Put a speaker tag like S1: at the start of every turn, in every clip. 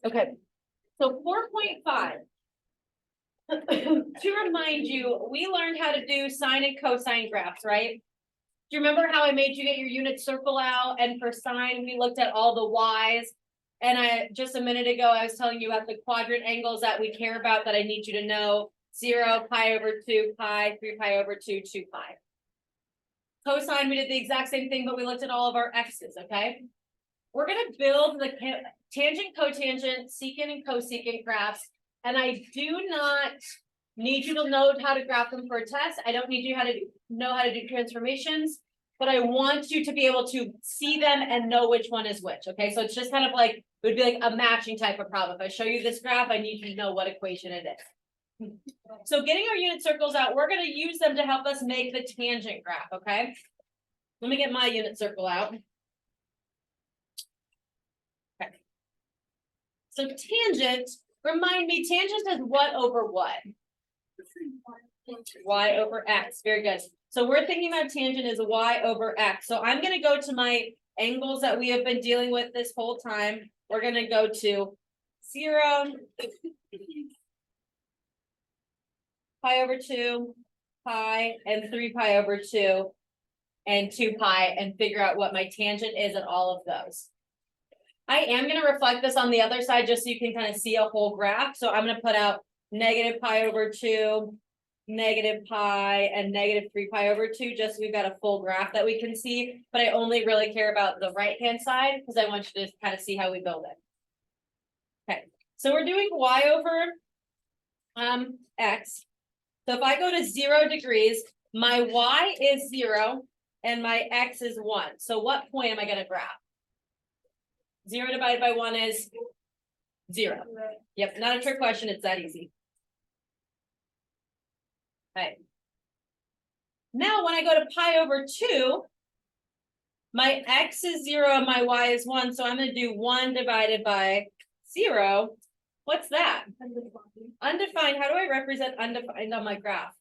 S1: Okay, so 4.5. To remind you, we learned how to do sine and cosine graphs, right? Do you remember how I made you get your unit circle out? And for sine, we looked at all the y's. And I just a minute ago, I was telling you about the quadrant angles that we care about that I need you to know. 0, pi over 2, pi, 3 pi over 2, 2 pi. Cosine, we did the exact same thing, but we looked at all of our x's, okay? We're going to build the tangent, cotangent, secant, and cosecant graphs. And I do not need you to know how to graph them for a test. I don't need you to know how to do transformations, but I want you to be able to see them and know which one is which, okay? So it's just kind of like, it would be like a matching type of problem. If I show you this graph, I need you to know what equation it is. So getting our unit circles out, we're going to use them to help us make the tangent graph, okay? Let me get my unit circle out. Okay. So tangent, remind me, tangent is what over what? Y over X, very good. So we're thinking about tangent is Y over X. So I'm going to go to my angles that we have been dealing with this whole time. We're going to go to 0, pi over 2, pi, and 3 pi over 2, and 2 pi, and figure out what my tangent is at all of those. I am going to reflect this on the other side just so you can kind of see a whole graph. So I'm going to put out negative pi over 2, negative pi, and negative 3 pi over 2, just so we've got a full graph that we can see. But I only really care about the right-hand side because I want you to kind of see how we build it. Okay, so we're doing y over x. So if I go to 0 degrees, my y is 0 and my x is 1. So what point am I going to graph? 0 divided by 1 is 0. Yep, not a trick question. It's that easy. Okay. Now, when I go to pi over 2, my x is 0 and my y is 1. So I'm going to do 1 divided by 0. What's that? Undefined. How do I represent undefined on my graph?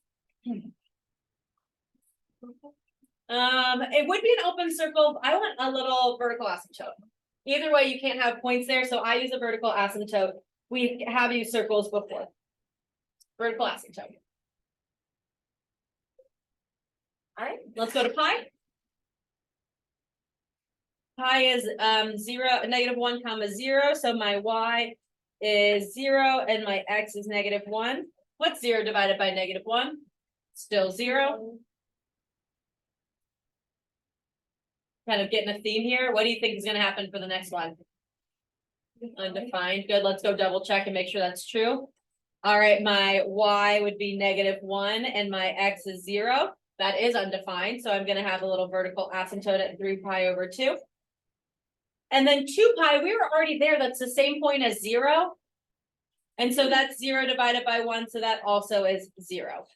S1: It would be an open circle. I want a little vertical asymptote. Either way, you can't have points there, so I use a vertical asymptote. We have used circles before. Vertical asymptote. All right, let's go to pi. Pi is 0, negative 1 comma 0, so my y is 0 and my x is negative 1. What's 0 divided by negative 1? Still 0. Kind of getting a theme here. What do you think is going to happen for the next one? Undefined. Good. Let's go double check and make sure that's true. All right. My y would be negative 1 and my x is 0. That is undefined. So I'm going to have a little vertical asymptote at 3 pi over 2. And then 2 pi, we were already there. That's the same point as 0. And so that's 0 divided by 1. So that also is 0.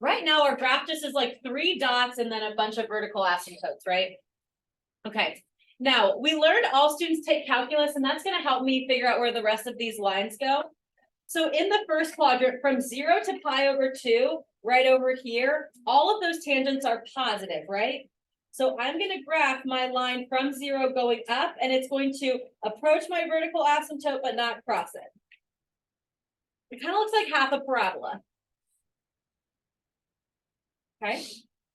S1: Right now, our graph just is like 3 dots and then a bunch of vertical asymptotes, right? Okay. Now, we learned all students take calculus, and that's going to help me figure out where the rest of these lines go. So in the first quadrant, from 0 to pi over 2, right over here, all of those tangents are positive, right? So I'm going to graph my line from 0 going up, and it's going to approach my vertical asymptote, but not cross it. It kind of looks like half a parabola. Okay.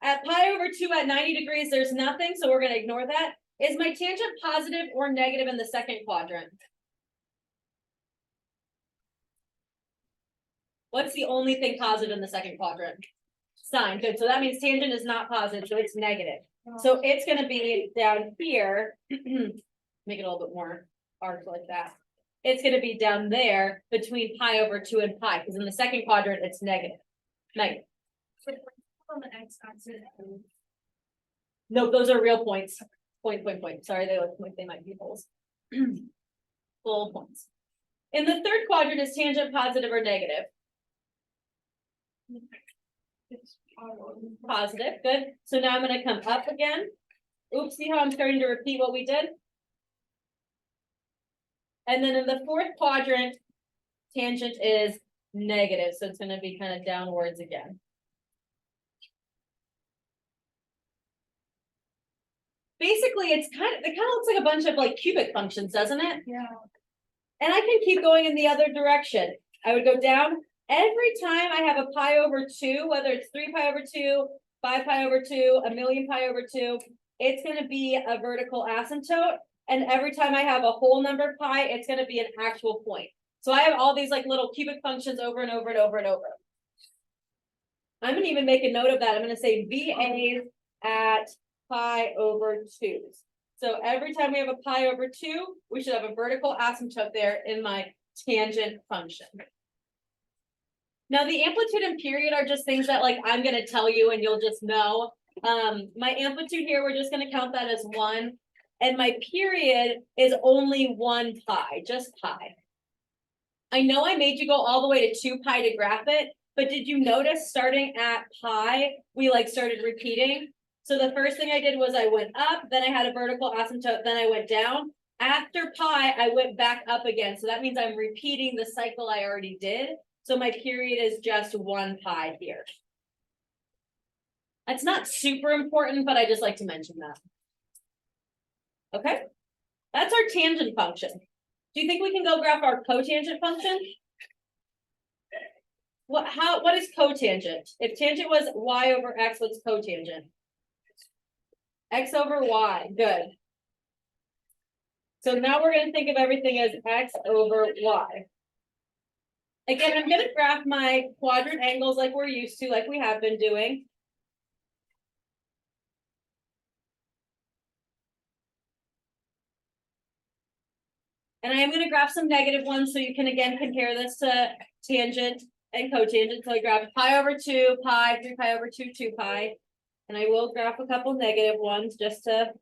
S1: At pi over 2 at 90 degrees, there's nothing, so we're going to ignore that. Is my tangent positive or negative in the second quadrant? What's the only thing positive in the second quadrant? Sine. Good. So that means tangent is not positive, so it's negative. So it's going to be down here. Make it a little bit more arced like that. It's going to be down there between pi over 2 and pi, because in the second quadrant, it's negative. Negative.
S2: On the x-axis.
S1: No, those are real points. Point. Sorry, they look like they might be holes. Full points. In the third quadrant, is tangent positive or negative? Positive. Good. So now I'm going to come up again. Oops, see how I'm starting to repeat what we did? And then in the fourth quadrant, tangent is negative. So it's going to be kind of downwards again. basically it kind of looks like a bunch of like cubic functions, doesn't it?
S2: Yeah.
S1: And I can keep going in the other direction. I would go down every time I have a pi over 2, whether it's 3 pi over 2, 5 pi over 2, a million pi over 2, it's going to be a vertical asymptote. And every time I have a whole number pi, it's going to be an actual point. So I have all these like little cubic functions over and over and over and over. I'm going to even make a note of that. I'm going to say VAs at pi over 2. So every time we have a pi over 2, we should have a vertical asymptote there in my tangent function. Now the amplitude and period are just things that like I'm going to tell you and you'll just know. My amplitude here, we're just going to count that as 1. And my period is only 1 pi, just pi. I know I made you go all the way to 2 pi to graph it, but did you notice starting at pi, we like started repeating? So the first thing I did was I went up, then I had a vertical asymptote, then I went down. After pi, I went back up again. So that means I'm repeating the cycle I already did. So my period is just 1 pi here. That's not super important, but I just like to mention that. Okay, that's our tangent function. Do you think we can go graph our cotangent function? What is cotangent? If tangent was y over x, what's cotangent? X over y, good. So now we're going to think of everything as x over y. Again, I'm going to graph my quadrant angles like we're used to, like we have been doing. And I am going to graph some negative ones so you can again compare this to tangent and cotangent. So I graph pi over 2, pi, 3 pi over 2, 2 pi. And I will graph a couple negative ones just to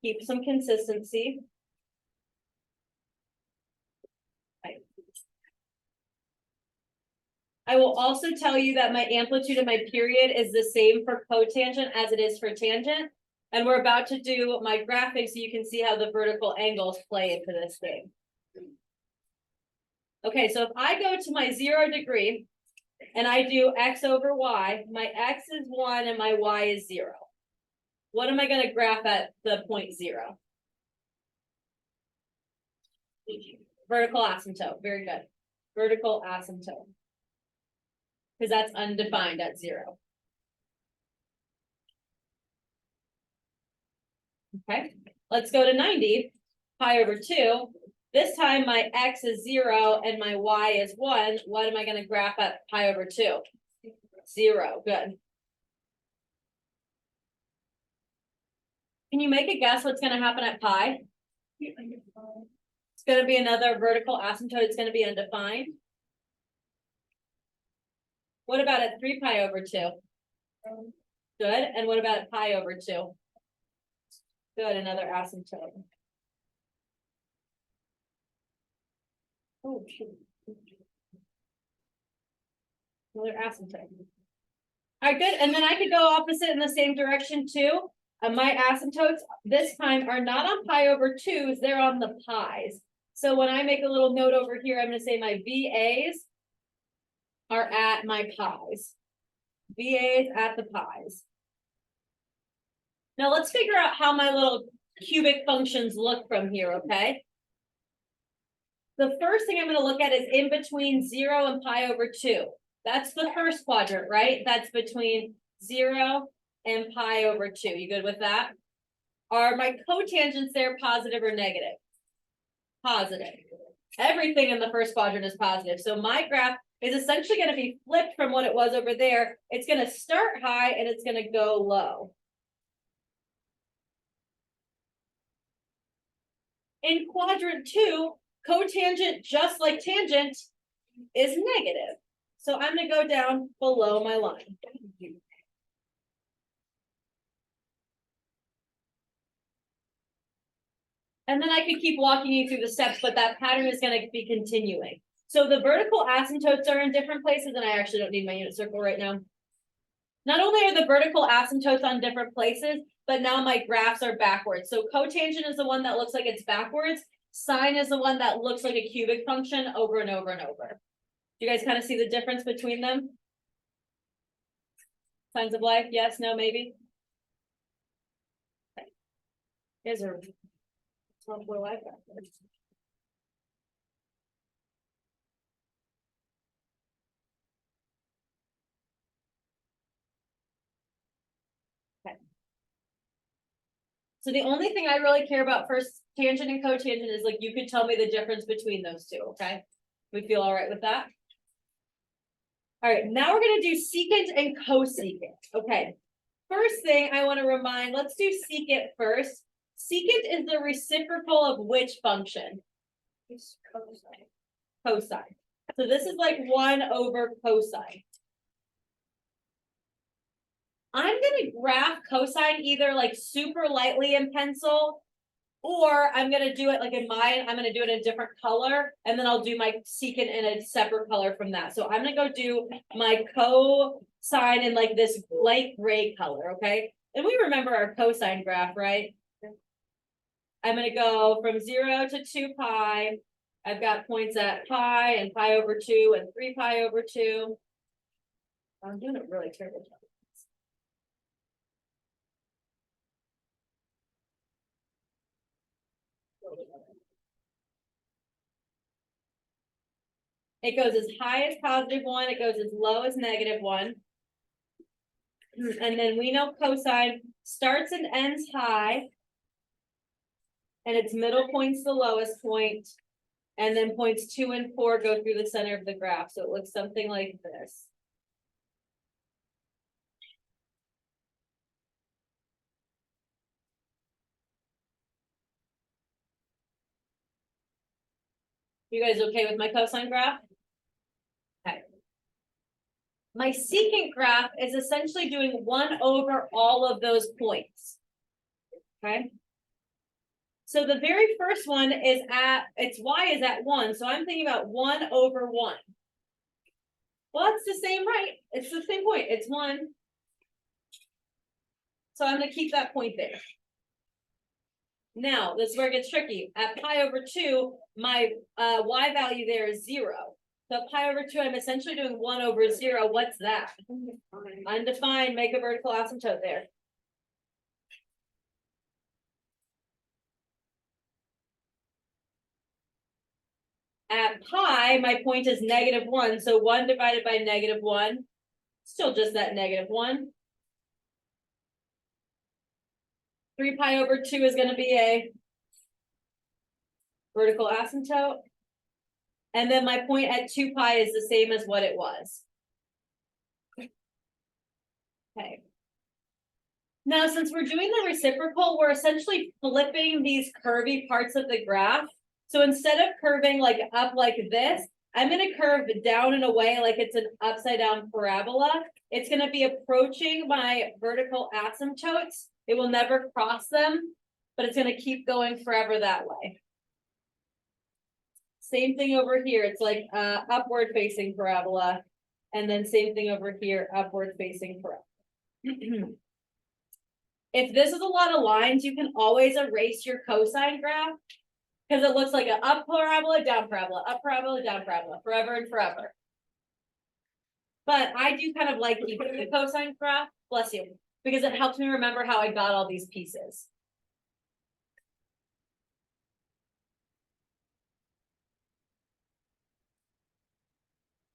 S1: keep some consistency. I will also tell you that my amplitude and my period is the same for cotangent as it is for tangent. And we're about to do my graphing so you can see how the vertical angles play into this thing. Okay, so if I go to my 0 degree and I do x over y, my x is 1 and my y is 0. What am I going to graph at the point 0? Vertical asymptote, very good. Vertical asymptote. Because that's undefined at 0. Okay, let's go to 90, pi over 2. This time my x is 0 and my y is 1. What am I going to graph at pi over 2? 0, good. Can you make a guess what's going to happen at pi? It's going to be another vertical asymptote. It's going to be undefined. What about at 3 pi over 2? Good. And what about at pi over 2? Good, another asymptote. Oh, shoot. Another asymptote. All right, good. And then I could go opposite in the same direction too. My asymptotes this time are not on pi over 2s, they're on the pi's. So when I make a little note over here, I'm going to say my VAs are at my pi's. VAs at the pi's. Now let's figure out how my little cubic functions look from here, okay? The first thing I'm going to look at is in between 0 and pi over 2. That's the first quadrant, right? That's between 0 and pi over 2. You good with that? Are my cotangents there positive or negative? Positive. Everything in the first quadrant is positive. So my graph is essentially going to be flipped from what it was over there. It's going to start high and it's going to go low. In quadrant 2, cotangent, just like tangent, is negative. So I'm going to go down below my line. And then I could keep walking you through the steps, but that pattern is going to be continuing. So the vertical asymptotes are in different places, and I actually don't need my unit circle right now. Not only are the vertical asymptotes on different places, but now my graphs are backwards. So cotangent is the one that looks like it's backwards. Sine is the one that looks like a cubic function over and over and over. Do you guys kind of see the difference between them? Signs of life? Yes, no, maybe? Okay. Guys are. Well, what do I got? Okay. So the only thing I really care about first tangent and cotangent is like, you could tell me the difference between those two, okay? We feel all right with that? All right, now we're gonna do secant and cosecant, okay? First thing I wanna remind, let's do secant first. Secant is the reciprocal of which function?
S2: It's cosine.
S1: Cosine. So this is like 1 over cosine. I'm gonna graph cosine either like super lightly in pencil, or I'm gonna do it like in mine, I'm gonna do it in a different color, and then I'll do my secant in a separate color from that. So I'm gonna go do my cosine in like this light gray color, okay? And we remember our cosine graph, right? I'm gonna go from 0 to 2 pi. I've got points at pi and pi over 2 and 3 pi over 2. I'm doing it really terrible. It goes as high as +1, it goes as low as -1. And then we know cosine starts and ends high. And its middle point's the lowest point. And then points 2 and 4 go through the center of the graph, so it looks something like this. You guys okay with my cosine graph? Okay. My secant graph is essentially doing 1 over all of those points. Okay. So the very first one is its y is at 1, so I'm thinking about 1 over 1. Well, it's the same, right? It's the same point, it's 1. So I'm gonna keep that point there. Now, this is where it gets tricky. At pi over 2, my y value there is 0. So pi over 2, I'm essentially doing 1 over 0. What's that? Undefined, make a vertical asymptote there. At pi, my point is -1, so 1 divided by -1, still just that -1. 3 pi over 2 is going to be a vertical asymptote. And then my point at 2 pi is the same as what it was. Okay. Now, since we're doing the reciprocal, we're essentially flipping these curvy parts of the graph. So instead of curving like up like this, I'm going to curve down in a way like it's an upside down parabola. It's going to be approaching my vertical asymptotes. It will never cross them, but it's going to keep going forever that way. Same thing over here. It's like upward facing parabola. And then same thing over here, upward facing parabola. If this is a lot of lines, you can always erase your cosine graph because it looks like an up parabola, down parabola, up parabola, down parabola, forever and forever. But I do kind of like keeping the cosine graph, bless you, because it helps me remember how I got all these pieces.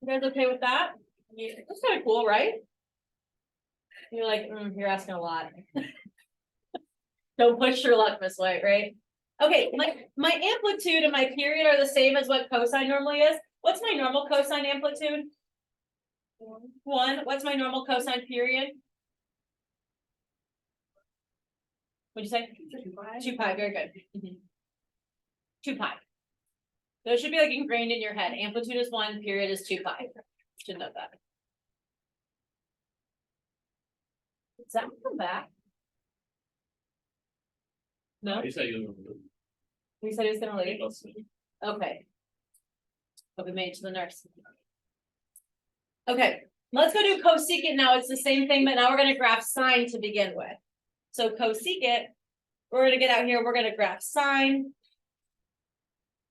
S1: You guys okay with that? Yeah, that's kind of cool, right? You're like, you're asking a lot. Don't push your luck this way, right? Okay, my amplitude and my period are the same as what cosine normally is. What's my normal cosine amplitude? 1. What's my normal cosine period? What'd you say? 2 pi, very good. 2 pi. Those should be like ingrained in your head. Amplitude is 1, period is 2 pi. Should know that. Does that come back? No?
S3: You said you.
S1: He said he was gonna leave. Okay. Hope we made it to the nurse. Okay, let's go do cosecant now. It's the same thing, but now we're gonna graph sine to begin with. So cosecant, we're gonna get out here, we're gonna graph sine.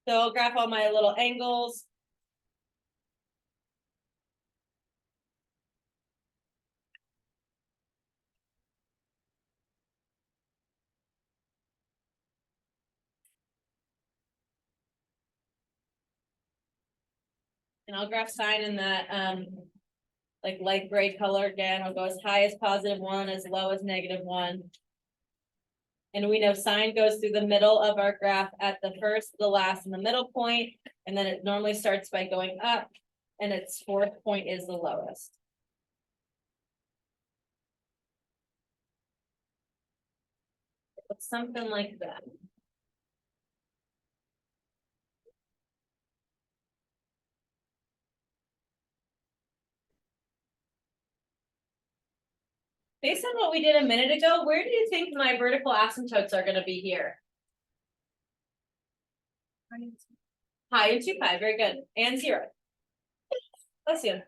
S1: So I'll graph all my little angles. And I'll graph sine in that, like light gray color again. I'll go as high as +1, as low as -1. And we know sine goes through the middle of our graph at the first, the last, and the middle point, and then it normally starts by going up, and its fourth point is the lowest. It's something like that. Based on what we did a minute ago, where do you think my vertical asymptotes are gonna be here? High and 2 pi, very good, and 0. Bless you.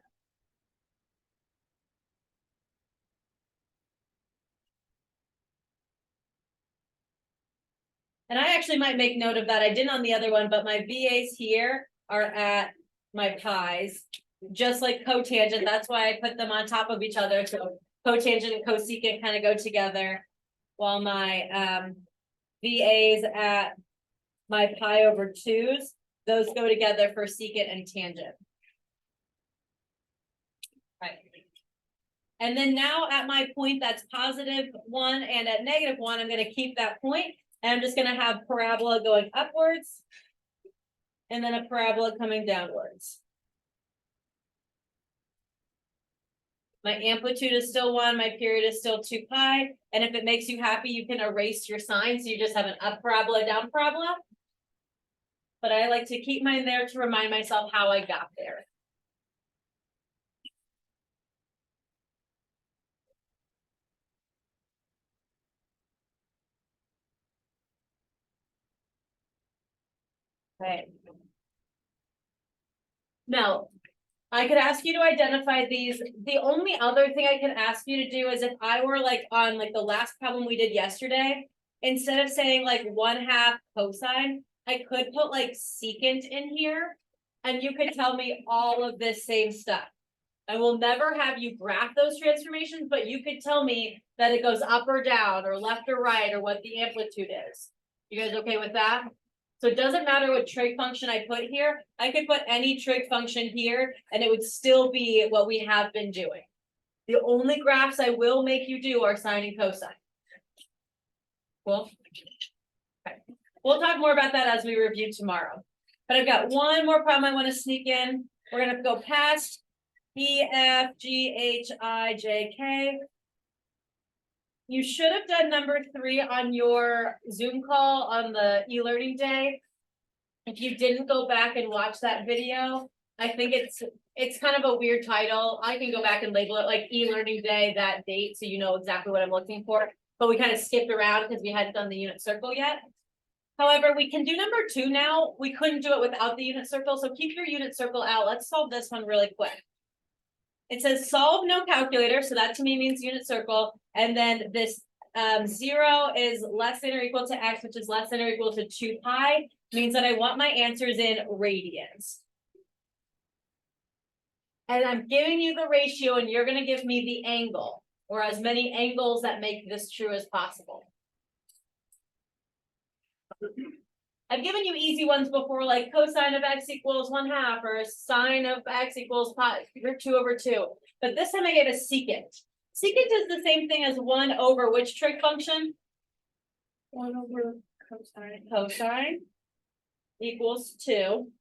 S1: And I actually might make note of that. I didn't on the other one, but my VAs here are at my pi's, just like cotangent. That's why I put them on top of each other. So cotangent and cosecant kind of go together. While my VAs at my pi/2's, those go together for secant and tangent. Right. And then now at my point that's +1 and at -1, I'm going to keep that point. And I'm just gonna have parabola going upwards. And then a parabola coming downwards. My amplitude is still 1, my period is still 2 pi. And if it makes you happy, you can erase your sign, so you just have an up parabola, down parabola. But I like to keep mine there to remind myself how I got there. Okay. Now, I could ask you to identify these. The only other thing I can ask you to do is if I were like on like the last problem we did yesterday, instead of saying like 1/2 cosine, I could put like secant in here. And you could tell me all of this same stuff. I will never have you graph those transformations, but you could tell me that it goes up or down or left or right or what the amplitude is. You guys okay with that? So it doesn't matter what trig function I put here. I could put any trig function here and it would still be what we have been doing. The only graphs I will make you do are sine and cosine. Cool. Okay. We'll talk more about that as we review tomorrow. But I've got one more problem I want to sneak in. We're going to go past E, F, G, H, I, J, K. You should have done number 3 on your Zoom call on the e-learning day. If you didn't go back and watch that video, I think it's kind of a weird title. I can go back and label it like e-learning day, that date, so you know exactly what I'm looking for. But we kind of skipped around because we hadn't done the unit circle yet. However, we can do number 2 now. We couldn't do it without the unit circle, so keep your unit circle out. Let's solve this one really quick. It says solve no calculator, so that to me means unit circle. And then this 0 is less than or equal to x, which is less than or equal to 2 pi, means that I want my answers in radians. And I'm giving you the ratio, and you're going to give me the angle, or as many angles that make this true as possible. I've given you easy ones before, like cosine of x equals 1/2, or sine of x equals pi, or 2/2. But this time I gave a secant. Secant is the same thing as 1 over which trig function?
S2: 1 over cosine.
S1: Cosine equals 2.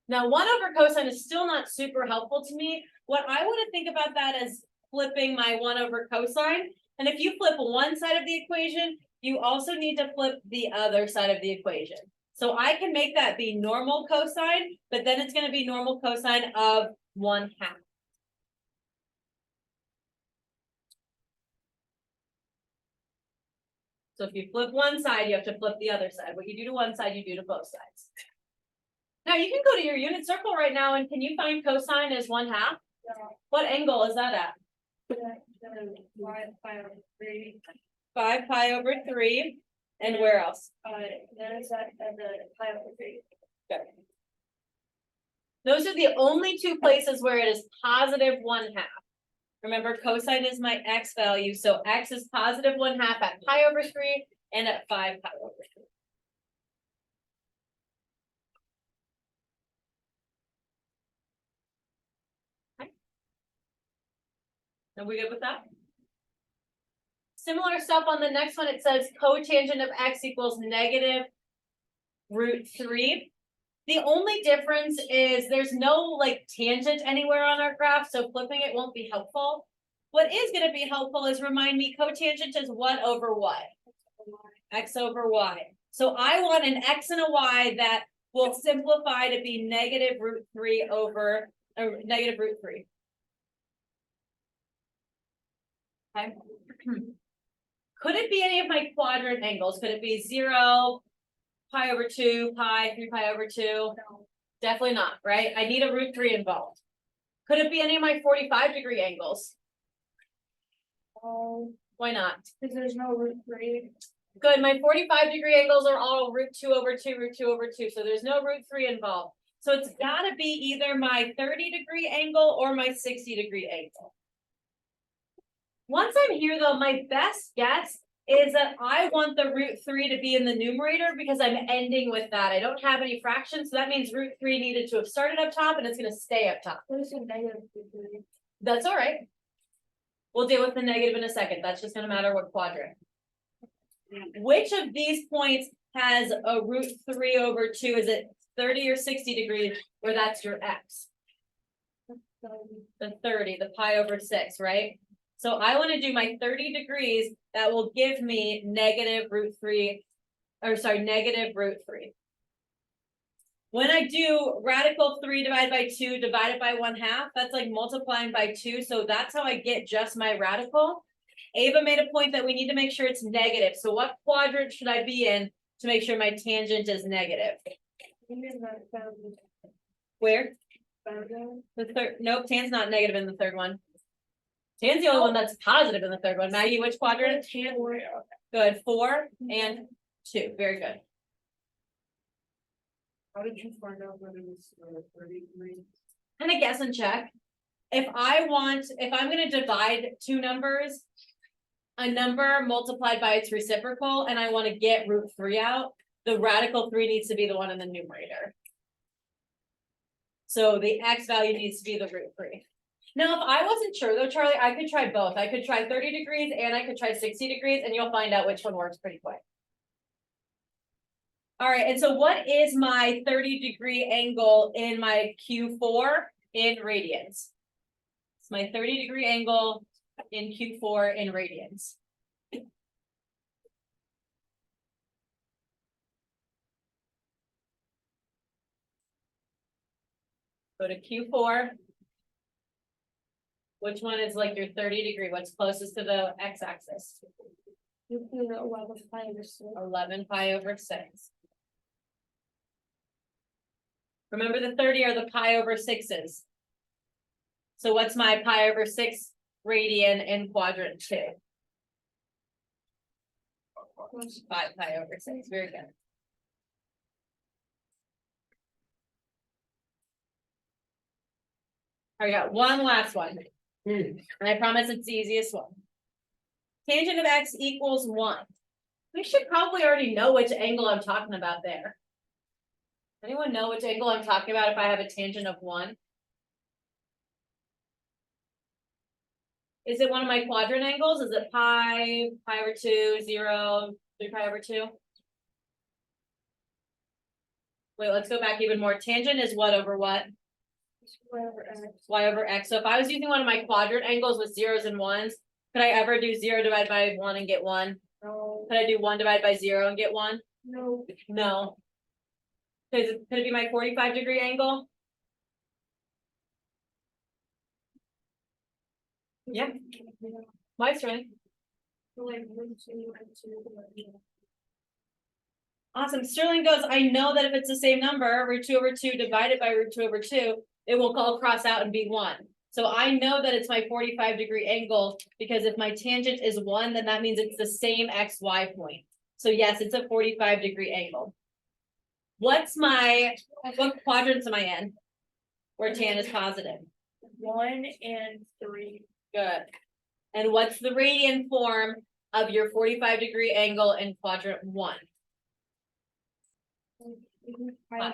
S1: Now 1 over cosine is still not super helpful to me. What I want to think about that is flipping my 1 over cosine. And if you flip one side of the equation, you also need to flip the other side of the equation. So I can make that be normal cosine, but then it's going to be normal cosine of 1/2. So if you flip one side, you have to flip the other side. What you do to one side, you do to both sides. Now you can go to your unit circle right now, and can you find cosine is 1/2?
S2: Yeah.
S1: What angle is that at?
S2: 5/3.
S1: 5 pi over 3. And where else?
S2: Then it's at the 5/3.
S1: Okay. Those are the only 2 places where it is positive 1/2. Remember, cosine is my x value, so x is positive 1/2 at pi over 3 and at 5 pi over 3. Are we good with that? Similar stuff on the next one, it says cotangent of x equals negative root 3. The only difference is there's no like tangent anywhere on our graph, so flipping it won't be helpful. What is gonna be helpful is remind me cotangent is what over what? X over y. So I want an x and a y that will simplify to be negative root 3 over, or negative root 3. Okay. Could it be any of my quadrant angles? Could it be 0, pi over 2, pi, 3 pi over 2?
S2: No.
S1: Definitely not, right? I need a root 3 involved. Could it be any of my 45-degree angles?
S2: Oh,
S1: Why not?
S2: because there's no root 3.
S1: Good, my 45-degree angles are all root 2 over 2, root 2 over 2, so there's no root 3 involved. So it's gotta be either my 30-degree angle or my 60-degree angle. Once I'm here though, my best guess is that I want the root 3 to be in the numerator because I'm ending with that. I don't have any fractions, so that means root 3 needed to have started up top and it's gonna stay up top.
S2: There's a negative root 3.
S1: That's all right. We'll deal with the negative in a second. That's just gonna matter what quadrant. Which of these points has a root 3 over 2? Is it 30 or 60 degrees where that's your x? The 30, the pi over 6, right? So I want to do my 30 degrees. That will give me negative root 3, or sorry, negative root 3. When I do radical 3 divided by 2 divided by 1/2, that's like multiplying by 2. So that's how I get just my radical. Ava made a point that we need to make sure it's negative. So what quadrant should I be in to make sure my tangent is negative? Where? The third, nope, tan's not negative in the third one. Tan's the only one that's positive in the third one. Maggie, which quadrant? Good, 4 and 2, very good.
S3: How did you find out that it was 33?
S1: And a guess and check. If I'm gonna divide two numbers, a number multiplied by its reciprocal, and I want to get root 3 out, the radical 3 needs to be the one in the numerator. So the x value needs to be the root 3. Now, if I wasn't sure though, Charlie, I could try both. I could try 30 degrees and I could try 60 degrees, and you'll find out which one works pretty quick. All right, and so what is my 30-degree angle in my Q4 in radians? It's my 30-degree angle in Q4 in radians. Go to Q4. Which one is like your 30-degree? What's closest to the x-axis?
S2: You put 11 pi over 6.
S1: 11 pi over 6. Remember the 30 are the pi over 6s. So what's my pi over 6 radian in quadrant 2? 5 pi over 6. Very good. All right, got one last one. And I promise it's the easiest one. Tangent of x equals 1. We should probably already know which angle I'm talking about there. Anyone know which angle I'm talking about if I have a tangent of 1? Is it one of my quadrant angles? Is it pi over 2, 0, 3 pi over 2? Wait, let's go back even more. Tangent is what over what? Y over x. So if I was using one of my quadrant angles with 0s and 1s, could I ever do 0 divided by 1 and get 1?
S2: No.
S1: Could I do 1 divided by 0 and get 1?
S2: No.
S1: No. Could it be my 45-degree angle? Yeah, my turn. Awesome. Sterling goes, I know that if it's the same number, root 2 over 2 divided by root 2 over 2, it will all cross out and be 1. So I know that it's my 45-degree angle because if my tangent is 1, then that means it's the same XY point. So yes, it's a 45-degree angle. What quadrants am I in? Where tan is positive?
S2: 1 and 3.
S1: Good. And what's the radian form of your 45-degree angle in quadrant 1?
S2: 5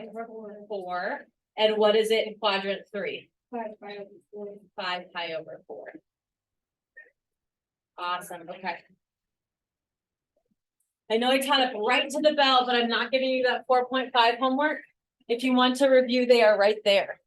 S1: 4. And what is it in quadrant 3?
S2: 5 pi over 4.
S1: 5 pi over 4. Awesome, okay. I know I taught up right to the bell, but I'm not giving you that 4.5 homework. If you want to review, they are right there.